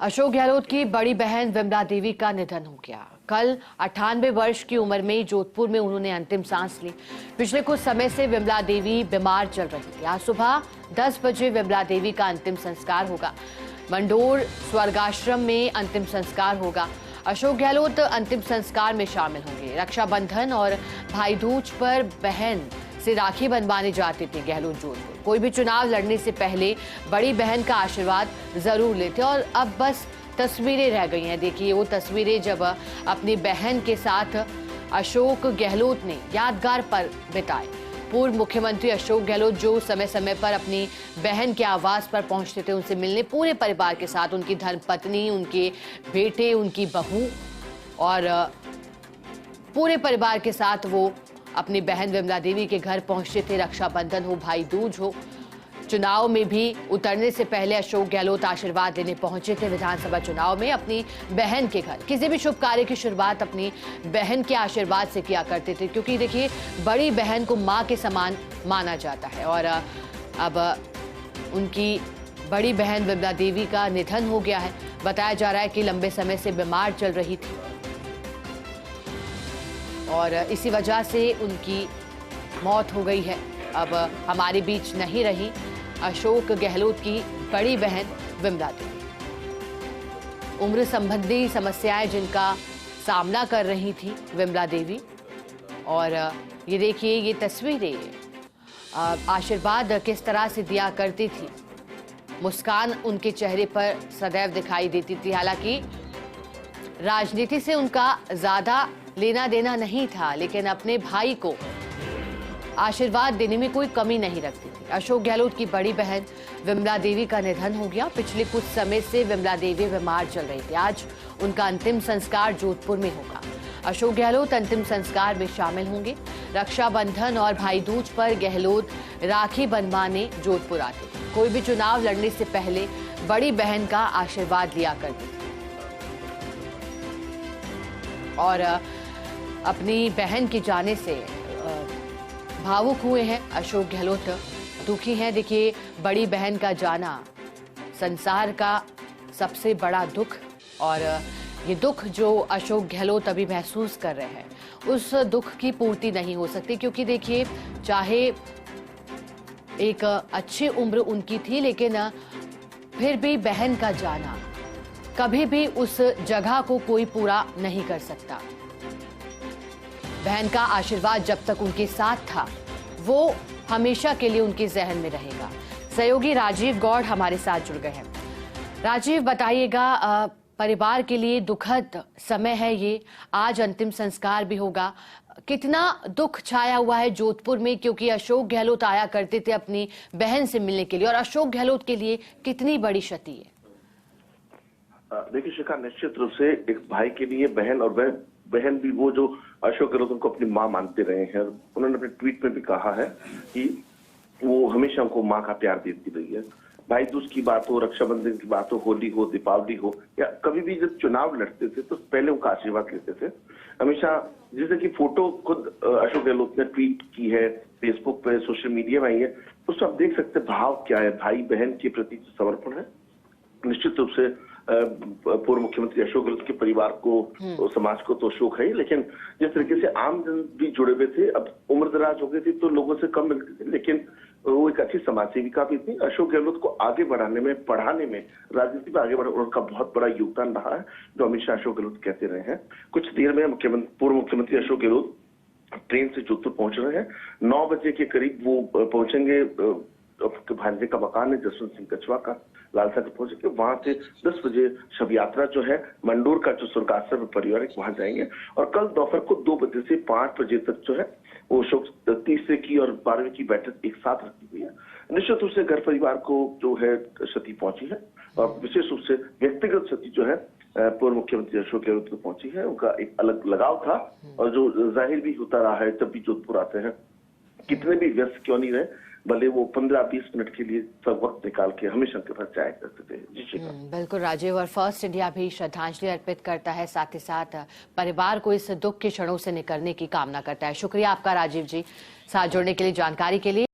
अशोक गहलोत की बड़ी बहन विमला देवी का निधन हो गया। कल 98 वर्ष की उम्र में जोधपुर में उन्होंने अंतिम सांस ली। पिछले कुछ समय से विमला देवी बीमार चल रही थी। आज सुबह 10 बजे विमला देवी का अंतिम संस्कार होगा। मंडोर स्वर्गाश्रम में अंतिम संस्कार होगा। अशोक गहलोत अंतिम संस्कार में शामिल होंगे। रक्षाबंधन और भाई दूज पर बहन से राखी बंधवाने जाते थे गहलोत जोधपुर। कोई भी चुनाव लड़ने से पहले बड़ी बहन का आशीर्वाद जरूर लेते और अब बस तस्वीरें रह गई हैं। देखिए वो तस्वीरें जब अपनी बहन के साथ अशोक गहलोत ने यादगार पल बिताए। पूर्व मुख्यमंत्री अशोक गहलोत जो समय समय पर अपनी बहन के आवास पर पहुंचते थे उनसे मिलने, पूरे परिवार के साथ, उनकी धर्मपत्नी, उनके बेटे, उनकी बहू और पूरे परिवार के साथ वो अपनी बहन विमला देवी के घर पहुंचते थे। रक्षाबंधन हो, भाई दूज हो, चुनाव में भी उतरने से पहले अशोक गहलोत आशीर्वाद लेने पहुंचे थे। विधानसभा चुनाव में अपनी बहन के घर किसी भी शुभ कार्य की शुरुआत अपनी बहन के आशीर्वाद से किया करते थे, क्योंकि देखिए बड़ी बहन को मां के समान माना जाता है। और अब उनकी बड़ी बहन विमला देवी का निधन हो गया है। बताया जा रहा है कि लंबे समय से बीमार चल रही थी और इसी वजह से उनकी मौत हो गई है। अब हमारे बीच नहीं रही अशोक गहलोत की बड़ी बहन विमला देवी। उम्र संबंधी समस्याएं जिनका सामना कर रही थी विमला देवी। और ये देखिए ये तस्वीरें, आशीर्वाद किस तरह से दिया करती थी। मुस्कान उनके चेहरे पर सदैव दिखाई देती थी। हालांकि राजनीति से उनका ज्यादा लेना देना नहीं था, लेकिन अपने भाई को आशीर्वाद देने में कोई कमी नहीं रखती थी। अशोक गहलोत की बड़ी बहन विमला देवी का निधन हो गया। पिछले कुछ समय से विमला देवी बीमार चल रही थी। आज उनका अंतिम संस्कार जोधपुर में होगा। अशोक गहलोत अंतिम संस्कार में शामिल होंगे। रक्षाबंधन और भाई दूज पर गहलोत राखी बंधवाने जोधपुर आते थे। कोई भी चुनाव लड़ने से पहले बड़ी बहन का आशीर्वाद लिया करते थे और अपनी बहन के जाने से भावुक हुए हैं अशोक गहलोत, दुखी हैं। देखिए बड़ी बहन का जाना संसार का सबसे बड़ा दुख, और ये दुख जो अशोक गहलोत अभी महसूस कर रहे हैं उस दुख की पूर्ति नहीं हो सकती, क्योंकि देखिए चाहे एक अच्छी उम्र उनकी थी, लेकिन फिर भी बहन का जाना कभी भी उस जगह को कोई पूरा नहीं कर सकता। बहन का आशीर्वाद जब तक उनके साथ था वो हमेशा के लिए उनके जहन में रहेगा। सहयोगी राजीव गौड़ हमारे साथ जुड़ गए हैं। राजीव बताइएगा, परिवार के लिए दुखद समय है ये, आज अंतिम संस्कार भी होगा। कितना दुख छाया हुआ है जोधपुर में, क्योंकि अशोक गहलोत आया करते थे अपनी बहन से मिलने के लिए, और अशोक गहलोत के लिए कितनी बड़ी क्षति है? देखिए शिखा, निश्चित रूप से एक भाई के लिए बहन, और वह बहन भी वो जो अशोक गहलोत उनको अपनी मां मानते रहे हैं। उन्होंने अपने ट्वीट में भी कहा है कि वो हमेशा उनको मां का प्यार देती रही है। भाई दूज की बात हो, रक्षाबंधन की बात हो, होली हो, दीपावली हो, या कभी भी जब चुनाव लड़ते थे तो पहले उनका आशीर्वाद लेते थे हमेशा। जैसे कि फोटो खुद अशोक गहलोत ने ट्वीट की है, फेसबुक पे, सोशल मीडिया में आई है, उसमें आप देख सकते भाव क्या है। भाई बहन के प्रति समर्पण है। निश्चित रूप से पूर्व मुख्यमंत्री अशोक गहलोत के परिवार को, समाज को तो शोक है ही, लेकिन जिस तरीके से आम जन भी जुड़े हुए थे, अब उम्र दराज हो गई थी तो लोगों से कम मिलते थे, लेकिन वो एक अच्छी समाज सेविका भी थी। अशोक गहलोत को आगे बढ़ाने में, पढ़ाने में, राजनीति में आगे बढ़ाने उनका बहुत बड़ा योगदान रहा है, जो हमेशा अशोक गहलोत कहते रहे हैं। कुछ देर में पूर्व मुख्यमंत्री अशोक गहलोत ट्रेन से जोधपुर पहुंच रहे हैं। 9 बजे के करीब वो पहुंचेंगे। भांजे का मकान है जसवंत सिंह कछवा का, लालसा के पहुंचे। वहां से 10 बजे शव यात्रा जो है मंडोर का जो स्वर्गाश्रम पारिवारिक वहां जाएंगे, और कल दोपहर को 2 बजे से 5 बजे तक जो है वो शोक तीसरे की और 12वीं की बैठक एक साथ रखी हुई है। निश्चित रूप से घर परिवार को जो है क्षति पहुंची है, और विशेष रूप से व्यक्तिगत क्षति जो है पूर्व मुख्यमंत्री अशोक गहलोत को पहुंची है। उनका एक अलग लगाव था, और जो जाहिर भी होता रहा है जब भी जोधपुर आते हैं, कितने भी व्यस्त क्यों नहीं रहे, भले वो 15-20 मिनट के लिए सब वक्त निकाल के हमेशा उनके पास जाया करते थे। जी बिल्कुल राजीव, और फर्स्ट इंडिया भी श्रद्धांजलि अर्पित करता है, साथ ही साथ परिवार को इस दुख के क्षणों से निकलने की कामना करता है। शुक्रिया आपका राजीव जी, साथ जुड़ने के लिए, जानकारी के लिए।